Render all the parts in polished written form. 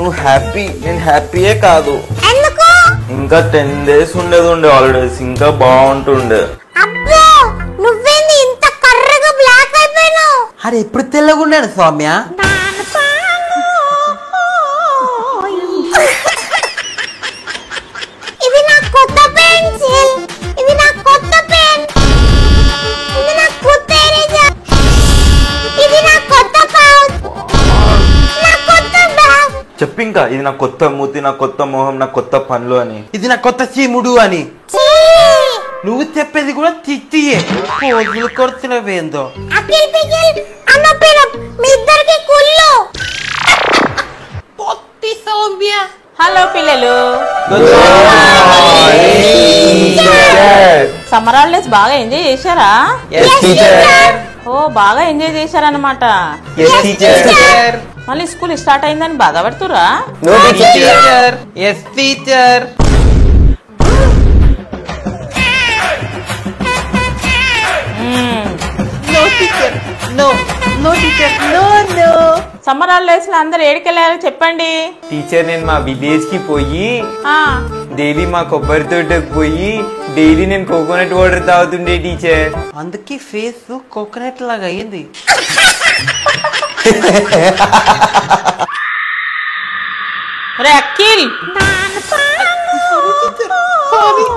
నువ్వు హ్యాపీ, నేను హ్యాపీయే కాదు. ఇంకా 10 days ఉండేది హాలిడేస్, ఇంకా బాగుంటుండే. నువ్వేంది ఇంత కర్రగా బ్లాక్ అయిపోయినావు? అరే ఎప్పుడు తెల్లగున్నాడు సౌమ్య? ఇది నా కొత్త పెన్సిల్, ఇది నా కొత్త పెన్, ఇది నా కొత్త ఎరేజర్, ఇది నా కొత్త పౌచ్, నా కొత్త బ్యాగ్. చెప్పింకా ఇది నా కొత్త మూతి, నా కొత్త మొహం, నా కొత్త పనులు అని. ఇది నా కొత్త చీముడు అని. నువ్వు చెప్పేది కూడా తిట్టియే. పోజులు కొడుతున్నావేందో. అఖిల్ పికిల్ అన్న పేరు మీ ఇద్దరికి కుళ్ళు. పొట్టి సౌమ్య. హలో పిల్లలు, సమ్మర్ హాలిడేస్ బాగా ఎంజాయ్ చేశారా? ఓ బాగా ఎంజాయ్ చేశారన్నమాట. మళ్ళీ స్కూల్ స్టార్ట్ అయిందని బాధపడుతురా? సమ్మర్ హాలిడేస్ లో అందరు ఏడికెళ్ళారో చెప్పండి. టీచర్ నేను మా విలేజ్ కి పోయి డైలీ మా కొబ్బరి తోటకు పోయి డైలీ నేను కోకోనట్ వాటర్ తాగుతుండే టీచర్. అందుకే ఫేస్ కోకోనట్ లాగా అయింది. అఖిల్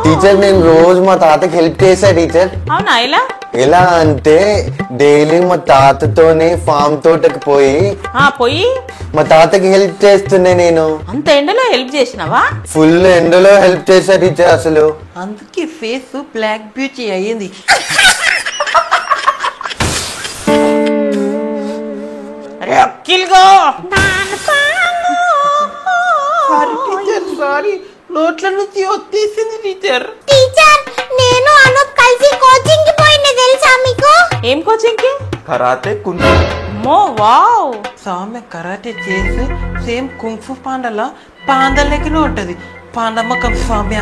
టీచర్ నేను రోజు మా తాతకి హెల్ప్ చేసా టీచర్. అవునా? ఇలా ఎలా అంటే డైలీ మా తాతతోనే ఫామ్ తోటకి పోయి మా తాతకి హెల్ప్ చేస్తుండే. నేను అంత ఎండలో హెల్ప్ చేసినావా? ఫుల్ ఎండలో హెల్ప్ చేసా టీచర్. అసలు అందుకే ఫేస్ బ్లాక్ బ్యూటీ అయ్యింది. అఖిల్ గో సారీ, నోట్ల నుంచి వచ్చేసింది టీచర్. టీచర్ నేను అను కలిసి కోచింగ్ కి పోయింది తెలుసా మీకు? ఏం కోచింగ్ కి? కరాతే, కుంఫు. మో వావ్. సౌమ్య కరాటే చేసి సేమ్ కుంఫు పాండలా పాండలెక్కనే ఉంటది. పాండమ్మకం సౌమ్య.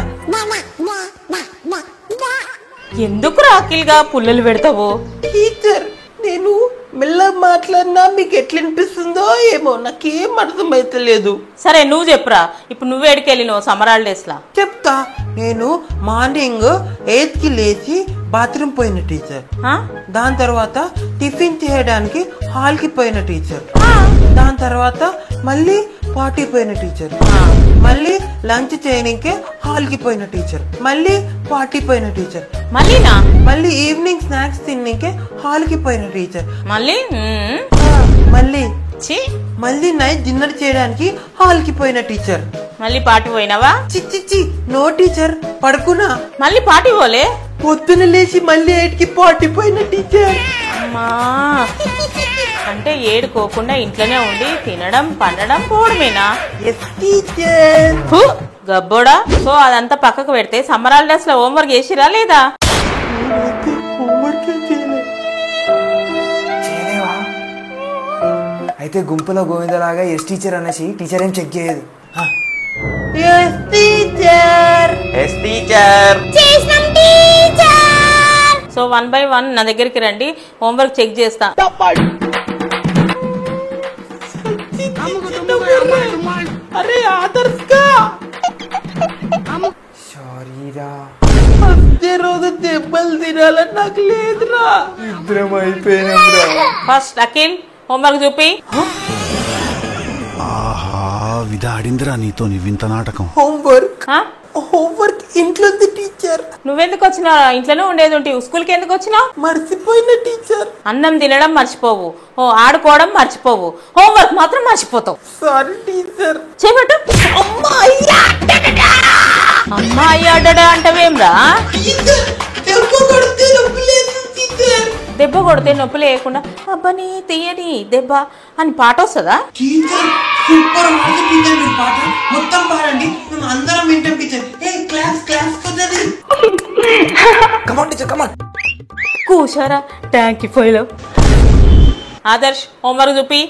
ఎందుకు అఖిల్ గా పుల్లలు పెడతావు? టీచర్ నేను మెల్లగా మాట్లాడినా మీకు ఎట్లా అనిపిస్తుందో ఏమో, నాకేం అర్థమైతలేదు. సరే నువ్వు చెప్పురా, ఇప్పుడు నువ్వు ఎడికెళ్ళినావు సమ్మర్ హాలిడేస్ లా? చెప్తా. నేను మార్నింగ్ 8 కి లేచి బాత్రూమ్ పోయిన టీచర్. దాని తర్వాత టిఫిన్ చేయడానికి హాల్ కి పోయిన టీచర్. దాని తర్వాత మళ్ళీ పార్టీ పోయిన టీచర్. మళ్ళీ లంచ్ చేయడానికి హాల్ కి పోయిన టీచర్. మళ్ళీ పార్టీ పోయిన టీచర్. మళ్ళీ ఈవినింగ్ స్నాక్స్ తినడానికి హాల్ కి పోయిన టీచర్. మళ్ళీ నైట్ డిన్నర్ చేయడానికి హాల్ కి పోయిన టీచర్. మళ్ళీ పార్టీ పోయినావా? చిచ్చి నో టీచర్, పడుకున్నా. మళ్ళీ పార్టీ పోలే? పొద్దున లేచి మళ్ళీ 8 కి పార్టీ పోయిన టీచర్. అంటే ఏడుకోకుండా ఇంట్లోనే ఉండి తినడం పండడం పోవడమేనా? గబ్బోడా. సో అదంతా పక్కకు పెడితే సమ్మర్ హాలిడేస్ లో హోంవర్క్ చేసిరా లేదా? అయితే గుంపులో గోవిందలాగా ఎస్ టీచర్ అనేసి టీచర్ ఏం చెక్ చేయదు. సో 1 by 1 నా దగ్గరికి రండి, హోంవర్క్ చెక్ చేస్తా. అరే ఆదర్శ్ సారీరా, రోజు దెబ్బలు తినాలని నాకు లేదురా. ఇద్దరం అయిపోయినా. ఫస్ట్ అఖిల్ హోంవర్క్ చూపి. విధాడిందిరా నీతో వింత నాటకం. హోంవర్క్ ఇంట్లో టీచర్. నువ్వెందుకు వచ్చినావు? ఇంట్లోనే ఉండేది ఉంటే స్కూల్ కి ఎందుకు వచ్చినావు? మర్చిపోయిన టీచర్. అన్నం తినడం మర్చిపోవు, ఆడుకోవడం మర్చిపోవు, హోంవర్క్ మాత్రం మర్చిపోతావు. Sorry teacher. చెప్పటు. అమ్మాయి అడ్డా అంటవేమ్రా? దెబ్బ కొడితే నొప్పి లేకుండా అబ్బని తీయని దెబ్బ అని పాట వస్తుందా? కూసారా ట్యాంక్ పోయిలో. ఆదర్శ్ హోంవర్క్ చూపి.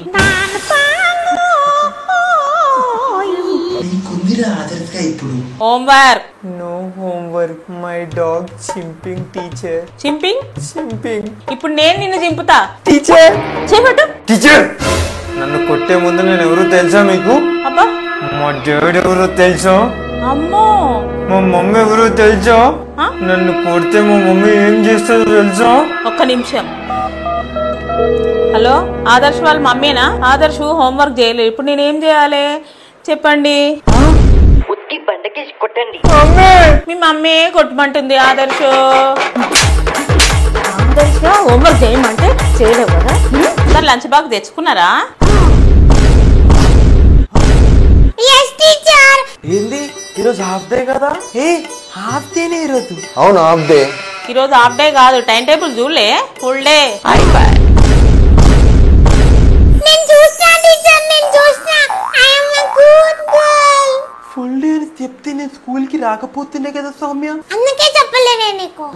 Homework. No homework. My dog చింపింగ్ టీచర్. చింపింగ్? చింపింగ్. ఇప్పుడు నేను నిన్ను చింపుతా టీచర్. చెప్పటు. టీచర్ నన్ను కొట్టే ముందు నేను ఎవరు తెలుసా మీకు? అబ్బా మా డాడీ ఎవరో తెలుసా? అమ్మో మా మమ్మీ ఎవరో తెలుసా? ఆ? నన్ను కొడితే మా మమ్మీ ఏం చేస్తుందో తెలుసా? ఒక్క నిమిషం. హలో, ఆదర్శ్ వాళ్ళ మమ్మీనా? ఆదర్శ్ హోంవర్క్ చేయలేదు, ఇప్పుడు నేనేం చేయాలి చెప్పండి. మీ మమ్మీ కొట్టమంటుంది. ఆదర్శ్ హోంవర్క్ చేయమంటే చేయలేవు కదా. మరి లంచ్ బాక్స్ తెచ్చుకున్నారా? ఏంది ఈరోజు హాఫ్ డే కదా? ఏ హాఫ్ డేనే ఈరోజు. అవును హాఫ్ డే. ఈరోజు హాఫ్ డే కాదు, టైం టేబుల్ చూడలే, ఫుల్ డే. ఫుల్ డే అని చెప్తే నేను స్కూల్ కి రాకపోతుండే కదా సౌమ్య. అందుకే చెప్పలేనే నీకు.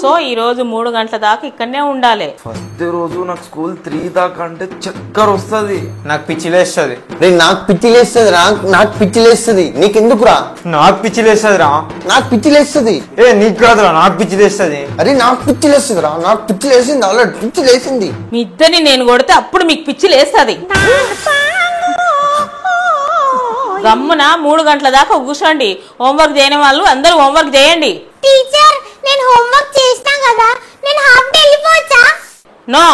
సో ఈ రోజు 3 గంటల దాకా ఇక్కడనే ఉండాలి. ఫస్ట్ రోజు నాకు స్కూల్ 3 దాకా అంటే చక్కర వస్తుంది. నాకు పిచ్చిలేస్తుంది. నాకు పిచ్చిలేస్తుంది రా, నాకు పిచ్చిలేస్తుంది. నీకెందుకురా? నాకు పిచ్చిలేస్తుంది రా. నాకు పిచ్చిలేస్తుంది. ఏ నీకు కాదురా, నాకు పిచ్చిలేస్తుంది. అరే నాకు పిచ్చిలేస్తుంది రా, నాకు పిచ్చిలేసింది. ఆల్రెడీ పిచ్చిలేసింది. మీ ఇద్దరిని నేను కొడితే అప్పుడు మీకు పిచ్చి లేస్తుంది. గమ్మున 3 గంటల దాకా కూర్చోండి. హోంవర్క్ చేయని వాళ్ళు అందరూ హోంవర్క్ చేయండి. టీచర్ నేను హోంవర్క్ చేసినా కదా, నేను హాఫ్ డే వెళ్ళిపోవచ్చా? నో.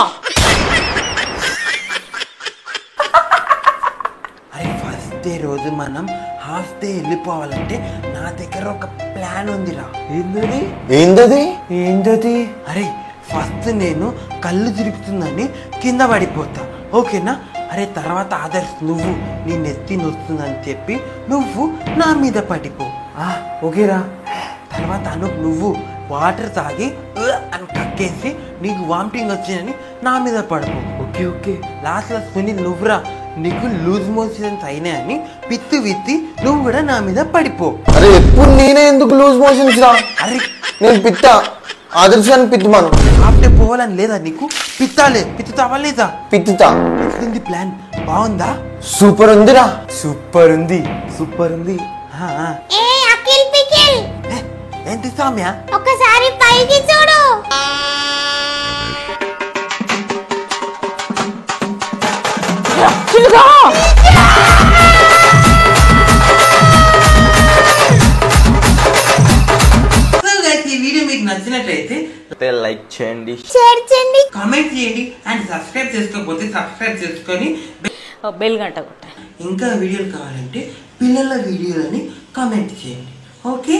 అరే ఫస్ట్ డే రోజు మనం హాఫ్ డే వెళ్ళిపోవాలంటే నా దగ్గర ఒక ప్లాన్ ఉందిరా. ఏందది? ఏంటది? అరే ఫస్ట్ నేను కళ్ళు తిరుగుతుందని కింద పడిపోతా, ఓకేనా? అరే తర్వాత ఆదర్శ్ నువ్వు నీ నెత్తి నొస్తుందని చెప్పి నువ్వు నా మీద పడిపో. ఓకేరా. తర్వాత నువ్వు వాటర్ తాగి అని కక్కేసి నీకు వామిటింగ్ వచ్చిందని నా మీద పడిపో. Okay okay. లాస్ట్ లో సునీల్ నువ్వురా, నీకు లూజ్ మోషన్స్ అయినాయని పిత్తు విత్తి నువ్వు కూడా నా మీద పడిపో. అరే ఎప్పుడు నేనే ఎందుకు లూజ్ మోషన్స్ రా? అరే నేను పిత్తా, ఆదర్శాన్ని పిత్తుమాను. హాఫ్ డే పోవాలని లేదా నీకు? పిత్తుతావా లేదా? పిత్తుతా. ఎట్లుంది ప్లాన్? బాగుందా? సూపర్ ఉందిరా. సూపర్ ఉంది. సూపర్ ఉంది. ఏ అఖిల్ పికిల్, ఏంటి సౌమ్య? ఒకసారి పైకి చూడు. ఈ వీడియో మీకు నచ్చినట్లయితే లైక్ చేయండి, షేర్ చేయండి, కామెంట్ చేయండి అండ్ సబ్స్క్రైబ్ చేసుకోకపోతే సబ్స్క్రైబ్ చేసుకొని బెల్ గంట కొట్టాలి. ఇంకా వీడియోలు కావాలంటే పిల్లల వీడియోలని కామెంట్ చేయండి, ఓకే?